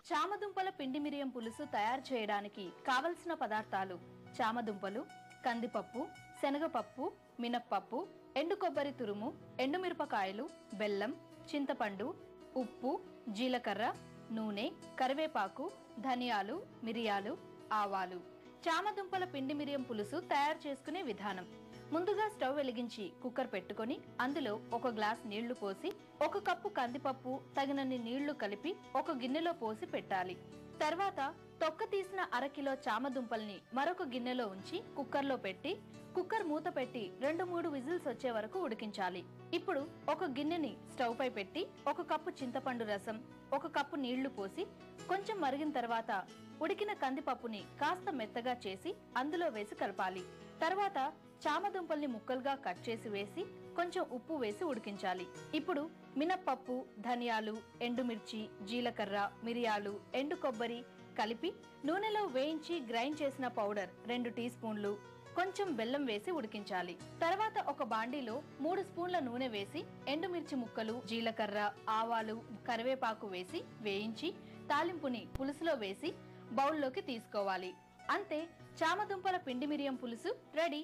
చామదుంపల పిండి మిరియం పులుసు తయారు చేయడానికి కావలసిన పదార్థాలు: చామదుంపలు, కందిపప్పు, శనగపప్పు, మినప్పప్పు, ఎండు కొబ్బరి తురుము, ఎండుమిరపకాయలు, బెల్లం, చింతపండు, ఉప్పు, జీలకర్ర, నూనె, కరివేపాకు, ధనియాలు, మిరియాలు, ఆవాలు. చామదుంపల పిండి మిరియం పులుసు తయారు చేసుకునే విధానం: ముందుగా స్టవ్ వెలిగించి కుక్కర్ పెట్టుకొని అందులో 1 గ్లాస్ నీళ్లు పోసి 1 కప్పు కందిపప్పు తగినన్ని నీళ్లు కలిపి ఒక గిన్నెలో పోసి పెట్టాలి. తర్వాత తొక్క తీసిన 1/2 కిలో చామదుంపల్ని మరొక గిన్నెలో ఉంచి కుక్కర్లో పెట్టి కుక్కర్ మూత పెట్టి 2-3 విజిల్స్ వచ్చే వరకు ఉడికించాలి. ఇప్పుడు ఒక గిన్నెని స్టవ్ పై పెట్టి 1 కప్పు చింతపండు రసం, 1 కప్పు నీళ్లు పోసి కొంచెం మరిగిన తర్వాత ఉడికిన కందిపప్పుని కాస్త మెత్తగా చేసి అందులో వేసి కలపాలి. తర్వాత చామదుంపల్ని ముక్కలుగా కట్ చేసి వేసి కొంచెం ఉప్పు వేసి ఉడికించాలి. ఇప్పుడు మినప్పప్పు, ధనియాలు, ఎండుమిర్చి, జీలకర్ర, మిరియాలు, ఎండు కొబ్బరి కలిపి నూనెలో వేయించి గ్రైండ్ చేసిన పౌడర్ 2 టీ స్పూన్లు, కొంచెం బెల్లం వేసి ఉడికించాలి. తర్వాత ఒక బాండీలో 3 స్పూన్ల నూనె వేసి ఎండుమిర్చి ముక్కలు, జీలకర్ర, ఆవాలు, కరివేపాకు వేసి వేయించి తాలింపుని పులుసులో వేసి బౌల్లోకి తీసుకోవాలి. అంతే, చామదుంపల పిండి మిరియం పులుసు రెడీ.